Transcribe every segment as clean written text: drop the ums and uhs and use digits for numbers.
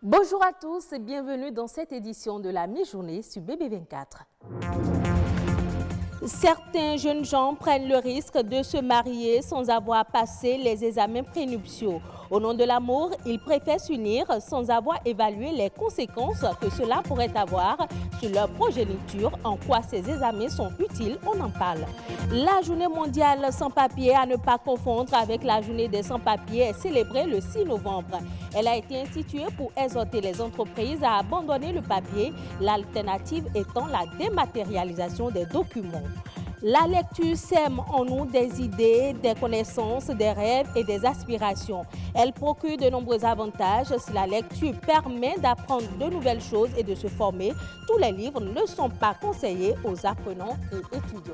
Bonjour à tous et bienvenue dans cette édition de la mi-journée sur BB24. Certains jeunes gens prennent le risque de se marier sans avoir passé les examens prénuptiaux. Au nom de l'amour, ils préfèrent s'unir sans avoir évalué les conséquences que cela pourrait avoir sur leur progéniture. En quoi ces examens sont utiles, on en parle. La journée mondiale sans papier, à ne pas confondre avec la journée des sans-papiers, est célébrée le 6 novembre. Elle a été instituée pour exhorter les entreprises à abandonner le papier, l'alternative étant la dématérialisation des documents. La lecture sème en nous des idées, des connaissances, des rêves et des aspirations. Elle procure de nombreux avantages. Si la lecture permet d'apprendre de nouvelles choses et de se former, tous les livres ne sont pas conseillés aux apprenants et étudiants.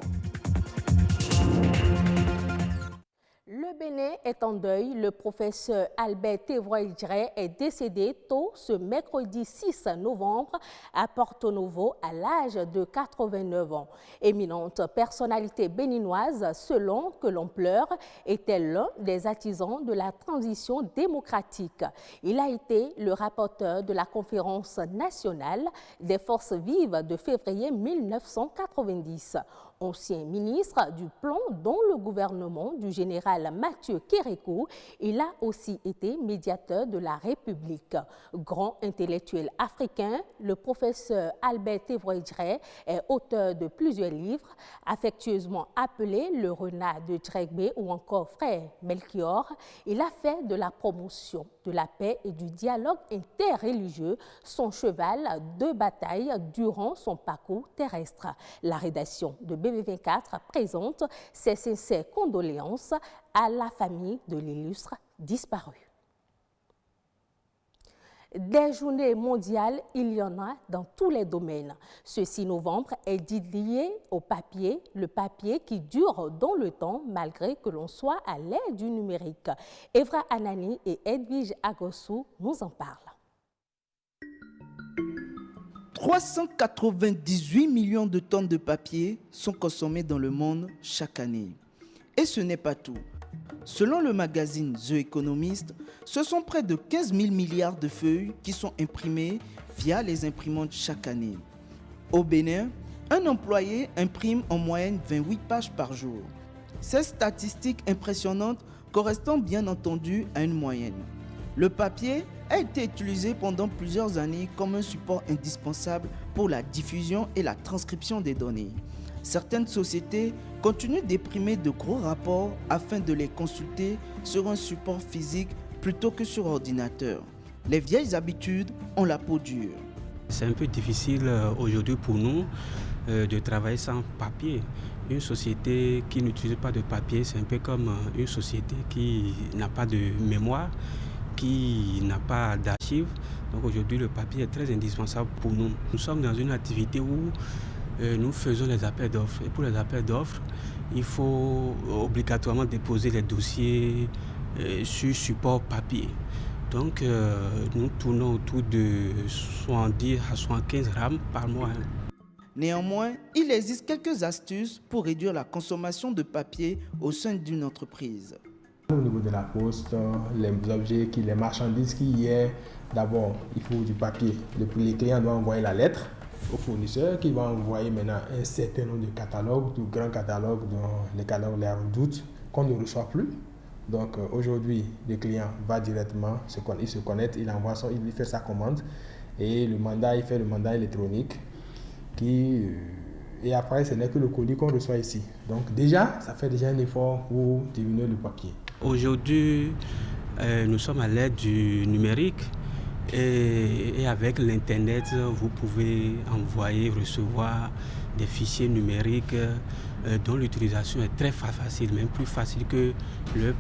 Le Bénin est en deuil. Le professeur Albert Thévois-Idré est décédé tôt ce mercredi 6 novembre à Porto Novo à l'âge de 89 ans. Éminente personnalité béninoise, selon que l'on pleure, était l'un des artisans de la transition démocratique. Il a été le rapporteur de la conférence nationale des forces vives de février 1990. Ancien ministre du Plan dans le gouvernement du général Mathieu Kérékou, il a aussi été médiateur de la République. Grand intellectuel africain, le professeur Albert Thévois-Idré est auteur de plusieurs livres, affectueusement appelé le renard de Djegbé ou encore frère Melchior. Il a fait de la promotion de la paix et du dialogue interreligieux son cheval de bataille durant son parcours terrestre. La rédaction de BB24 présente ses sincères condoléances à la famille de l'illustre disparu. Des journées mondiales, il y en a dans tous les domaines. Ce 6 novembre est dédié au papier, le papier qui dure dans le temps malgré que l'on soit à l'ère du numérique. Evra Anani et Edwige Agossou nous en parlent. 398 millions de tonnes de papier sont consommées dans le monde chaque année. Et ce n'est pas tout. Selon le magazine The Economist, ce sont près de 15 000 milliards de feuilles qui sont imprimées via les imprimantes chaque année. Au Bénin, un employé imprime en moyenne 28 pages par jour. Ces statistiques impressionnantes correspondent bien entendu à une moyenne. Le papier a été utilisé pendant plusieurs années comme un support indispensable pour la diffusion et la transcription des données. Certaines sociétés continuent d'imprimer de gros rapports afin de les consulter sur un support physique plutôt que sur ordinateur. Les vieilles habitudes ont la peau dure. C'est un peu difficile aujourd'hui pour nous de travailler sans papier. Une société qui n'utilise pas de papier, c'est un peu comme une société qui n'a pas de mémoire, qui n'a pas d'archives. Donc aujourd'hui, le papier est très indispensable pour nous. Nous sommes dans une activité où nous faisons les appels d'offres. Et pour les appels d'offres, il faut obligatoirement déposer les dossiers sur support papier. Donc nous tournons autour de 70 à 75 grammes par mois. Néanmoins, il existe quelques astuces pour réduire la consommation de papier au sein d'une entreprise. Au niveau de la poste, les objets, les marchandises qu'il y a, d'abord, il faut du papier. Les clients doivent envoyer la lettre au fournisseur qui va envoyer maintenant un certain nombre de catalogues, de grands catalogues, dont les catalogues les redoutes, qu'on ne reçoit plus. Donc aujourd'hui, le client va directement, il se connecte, il envoie il fait sa commande et il fait le mandat électronique et après, ce n'est que le colis qu'on reçoit ici. Donc déjà, ça fait déjà un effort pour diminuer le papier. Aujourd'hui, nous sommes à l'ère du numérique et avec l'Internet, vous pouvez envoyer, recevoir des fichiers numériques dont l'utilisation est très facile, même plus facile que le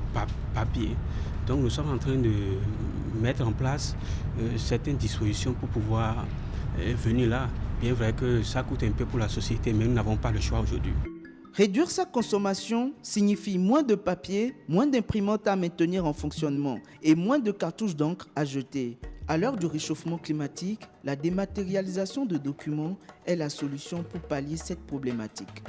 papier. Donc nous sommes en train de mettre en place certaines dispositions pour pouvoir venir là. Bien vrai que ça coûte un peu pour la société, mais nous n'avons pas le choix aujourd'hui. Réduire sa consommation signifie moins de papier, moins d'imprimantes à maintenir en fonctionnement et moins de cartouches d'encre à jeter. À l'heure du réchauffement climatique, la dématérialisation de documents est la solution pour pallier cette problématique.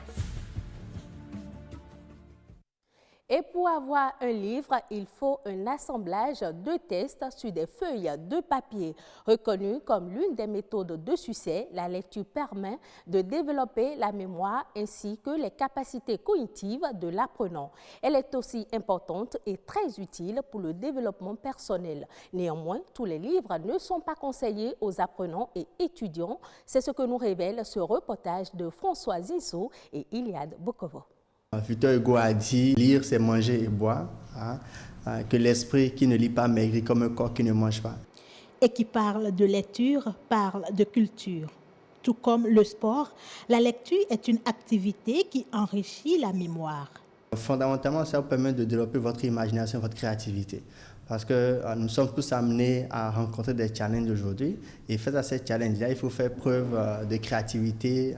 Et pour avoir un livre, il faut un assemblage de tests sur des feuilles de papier. Reconnue comme l'une des méthodes de succès, la lecture permet de développer la mémoire ainsi que les capacités cognitives de l'apprenant. Elle est aussi importante et très utile pour le développement personnel. Néanmoins, tous les livres ne sont pas conseillés aux apprenants et étudiants. C'est ce que nous révèle ce reportage de François Zinso et Iliad Bokovo. Victor Hugo a dit « Lire, c'est manger et boire que l'esprit qui ne lit pas maigrit comme un corps qui ne mange pas. » Et qui parle de lecture, parle de culture. Tout comme le sport, la lecture est une activité qui enrichit la mémoire. Fondamentalement, ça vous permet de développer votre imagination, votre créativité. Parce que nous sommes tous amenés à rencontrer des challenges aujourd'hui. Et face à ces challenges-là, il faut faire preuve de créativité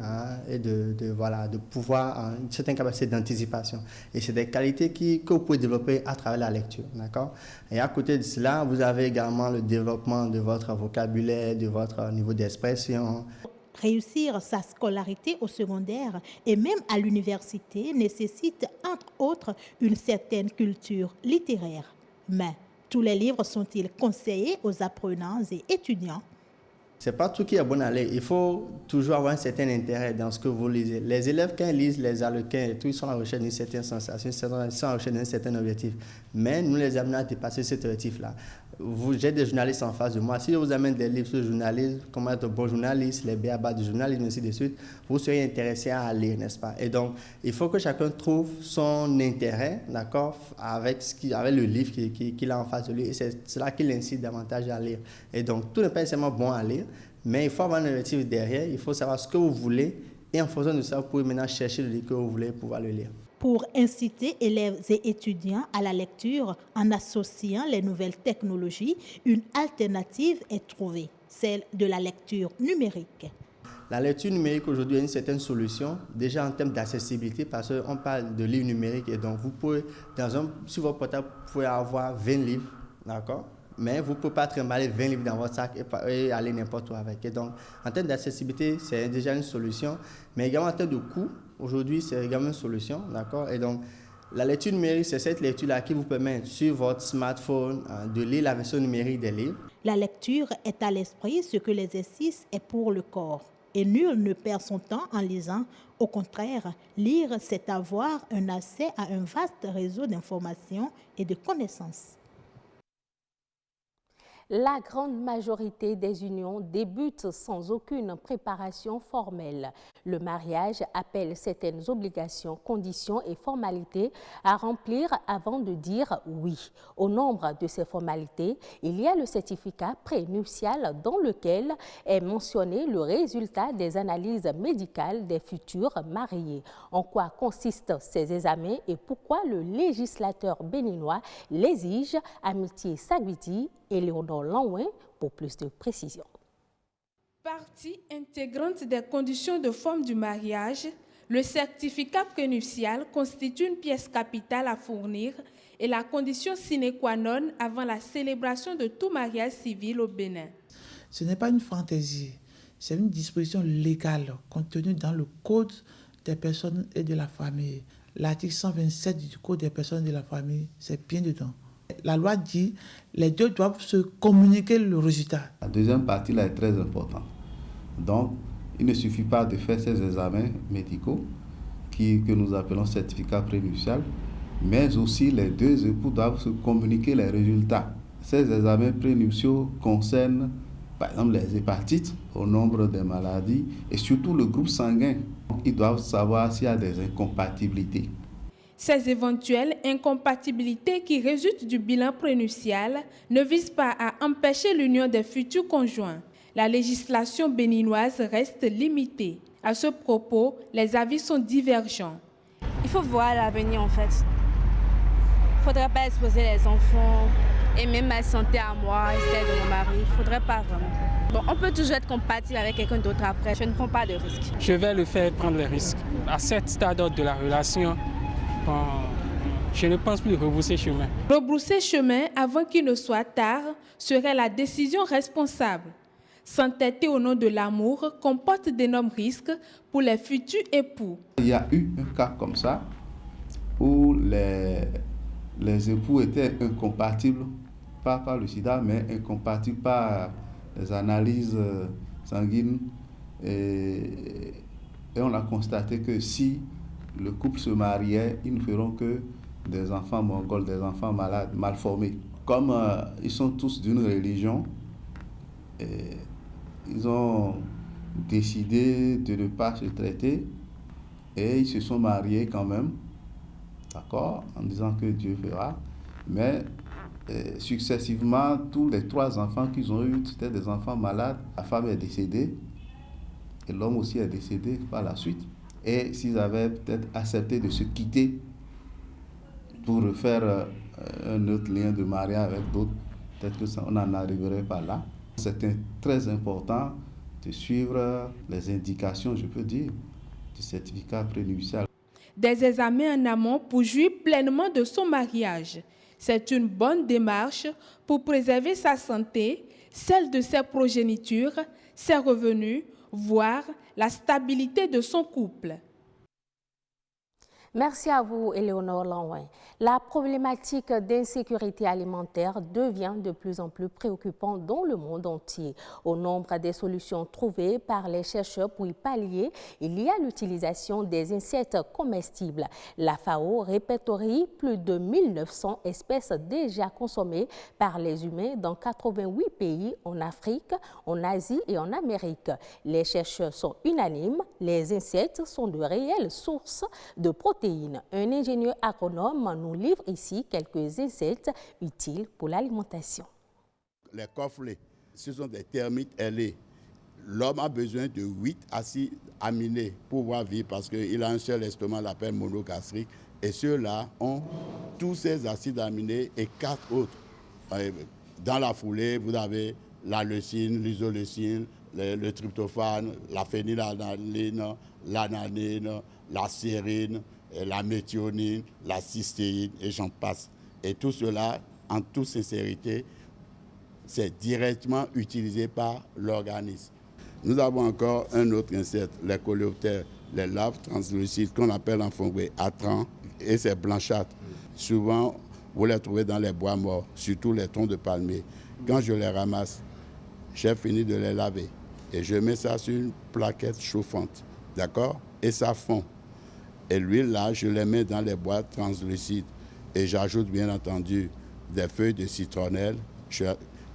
et de pouvoir, une certaine capacité d'anticipation. Et c'est des qualités que vous pouvez développer à travers la lecture. D'accord? Et à côté de cela, vous avez également le développement de votre vocabulaire, de votre niveau d'expression. Réussir sa scolarité au secondaire et même à l'université nécessite, entre autres, une certaine culture littéraire. Mais tous les livres sont-ils conseillés aux apprenants et étudiants? Ce n'est pas tout qui est bon à lire. Il faut toujours avoir un certain intérêt dans ce que vous lisez. Les élèves, quand ils lisent les Harlequins et tout, ils sont à la recherche d'une certaine sensation, ils sont à la recherche d'un certain objectif. Mais nous les amenons à dépasser cet objectif-là. J'ai des journalistes en face de moi. Si je vous amène des livres sur le journalisme, comment être un bon journaliste, les b.a.-ba du journalisme, ainsi de suite, vous serez intéressé à lire, n'est-ce pas? Et donc, il faut que chacun trouve son intérêt, d'accord, avec le livre qu'il a en face de lui. Et c'est cela qui l'incite davantage à lire. Et donc, tout n'est pas nécessairement bon à lire, mais il faut avoir un objectif derrière. Il faut savoir ce que vous voulez. Et en fonction de ça, vous pouvez maintenant chercher le livre que vous voulez pouvoir le lire. Pour inciter élèves et étudiants à la lecture en associant les nouvelles technologies, une alternative est trouvée, celle de la lecture numérique. La lecture numérique aujourd'hui est une certaine solution, déjà en termes d'accessibilité, parce qu'on parle de livres numériques et donc vous pouvez, sur votre portable, vous pouvez avoir 20 livres, d'accord? Mais vous ne pouvez pas trimballer 20 livres dans votre sac et aller n'importe où avec. Et donc, en termes d'accessibilité, c'est déjà une solution, mais également en termes de coût, aujourd'hui, c'est également une solution, d'accord? Et donc, la lecture numérique, c'est cette lecture-là qui vous permet, sur votre smartphone, de lire la version numérique des livres. La lecture est à l'esprit ce que l'exercice est pour le corps. Et nul ne perd son temps en lisant. Au contraire, lire, c'est avoir un accès à un vaste réseau d'informations et de connaissances. La grande majorité des unions débutent sans aucune préparation formelle. Le mariage appelle certaines obligations, conditions et formalités à remplir avant de dire oui. Au nombre de ces formalités, il y a le certificat prénuptial dans lequel est mentionné le résultat des analyses médicales des futurs mariés. En quoi consistent ces examens et pourquoi le législateur béninois l'exige? Amitié Saguiti et Léonore Lanouin pour plus de précision. Partie intégrante des conditions de forme du mariage, le certificat prénuptial constitue une pièce capitale à fournir et la condition sine qua non avant la célébration de tout mariage civil au Bénin. Ce n'est pas une fantaisie, c'est une disposition légale contenue dans le Code des personnes et de la famille. L'article 127 du Code des personnes et de la famille, c'est bien dedans. La loi dit que les deux doivent se communiquer le résultat. La deuxième partie là est très importante. Donc, il ne suffit pas de faire ces examens médicaux que nous appelons certificat prénuptial, mais aussi les deux époux doivent se communiquer les résultats. Ces examens prénuptiaux concernent par exemple les hépatites, au nombre des maladies et surtout le groupe sanguin. Ils doivent savoir s'il y a des incompatibilités. Ces éventuelles incompatibilités qui résultent du bilan prénuptial ne visent pas à empêcher l'union des futurs conjoints. La législation béninoise reste limitée. À ce propos, les avis sont divergents. Il faut voir l'avenir en fait. Il ne faudrait pas exposer les enfants et même ma santé à moi et celle de mon mari. Il ne faudrait pas vraiment. Bon, on peut toujours être compatible avec quelqu'un d'autre après. Je ne prends pas de risques. Je vais le faire prendre les risques. À ce stade de la relation, Je ne pense plus rebrousser chemin. Rebrousser chemin avant qu'il ne soit tard serait la décision responsable. S'entêter au nom de l'amour comporte d'énormes risques pour les futurs époux. Il y a eu un cas comme ça où les époux étaient incompatibles, pas par le sida, mais incompatibles par les analyses sanguines. Et on a constaté que si le couple se mariait, ils ne feront que des enfants mongols, des enfants malades, mal formés. Comme ils sont tous d'une religion, ils ont décidé de ne pas se traiter et ils se sont mariés quand même, d'accord, en disant que Dieu fera. Mais successivement, tous les 3 enfants qu'ils ont eus, c'était des enfants malades. La femme est décédée et l'homme aussi est décédé par la suite. Et s'ils avaient peut-être accepté de se quitter pour refaire un autre lien de mariage avec d'autres, peut-être qu'on n'en arriverait pas là. C'est très important de suivre les indications, je peux dire, du certificat prénuptial. Des examens en amont pour jouir pleinement de son mariage. C'est une bonne démarche pour préserver sa santé, celle de ses progénitures, ses revenus, voire la stabilité de son couple. Merci à vous, Éléonore Lanouin. La problématique d'insécurité alimentaire devient de plus en plus préoccupante dans le monde entier. Au nombre des solutions trouvées par les chercheurs pour y pallier, il y a l'utilisation des insectes comestibles. La FAO répertorie plus de 1900 espèces déjà consommées par les humains dans 88 pays en Afrique, en Asie et en Amérique. Les chercheurs sont unanimes, les insectes sont de réelles sources de protéines. Un ingénieur agronome nous livre ici quelques insectes utiles pour l'alimentation. Les corflés, ce sont des termites ailés. L'homme a besoin de 8 acides aminés pour pouvoir vivre parce qu'il a un seul estomac, l'appelle monogastrique. Et ceux-là ont tous ces acides aminés et 4 autres. Dans la foulée, vous avez la leucine, l'isoleucine, le tryptophane, la phénylalanine, l'ananine, la sérine, la méthionine, la cystéine et j'en passe. Et tout cela, en toute sincérité, c'est directement utilisé par l'organisme. Nous avons encore un autre insecte, les coléoptères, les larves translucides qu'on appelle en fongue atrans et c'est blanchâtres. Souvent, vous les trouvez dans les bois morts, surtout les troncs de palmier. Quand je les ramasse, j'ai fini de les laver et je mets ça sur une plaquette chauffante, d'accord? Et ça fond. Et l'huile là, je les mets dans les boîtes translucides et j'ajoute bien entendu des feuilles de citronnelle.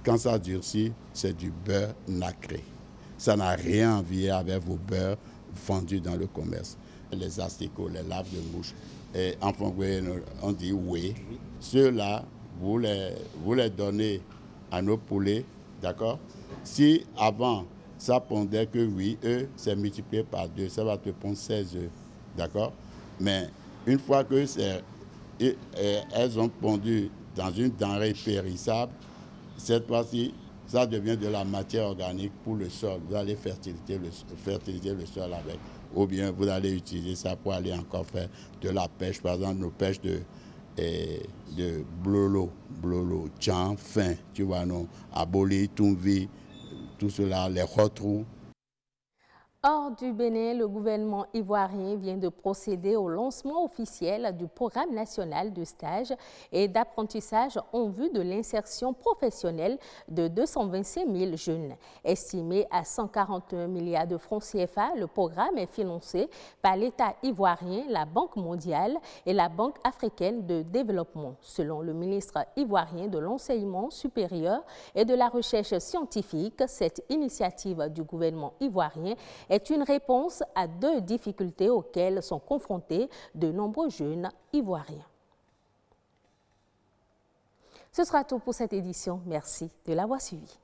Quand ça durcit, c'est du beurre nacré. Ça n'a rien à voir avec vos beurres vendus dans le commerce. Les asticots, les larves de mouche, et en français, on dit oui. Ceux-là, vous les donnez à nos poulets, d'accord? Si avant, ça pondait que 8 œufs, c'est multiplié par 2, ça va te pondre 16 œufs, d'accord? Mais une fois que elles ont pondu dans une denrée périssable, cette fois-ci, ça devient de la matière organique pour le sol. Vous allez fertiliser le sol avec. Ou bien vous allez utiliser ça pour aller encore faire de la pêche. Par exemple, nos pêches de blolo, tchan, fin, tu vois, non, aboli, tumvi, tout cela, les retrous. Hors du Bénin, le gouvernement ivoirien vient de procéder au lancement officiel du programme national de stage et d'apprentissage en vue de l'insertion professionnelle de 225 000 jeunes. Estimé à 141 milliards de francs CFA, le programme est financé par l'État ivoirien, la Banque mondiale et la Banque africaine de développement. Selon le ministre ivoirien de l'enseignement supérieur et de la recherche scientifique, cette initiative du gouvernement ivoirien est une réponse à 2 difficultés auxquelles sont confrontés de nombreux jeunes ivoiriens. Ce sera tout pour cette édition. Merci de l'avoir suivi.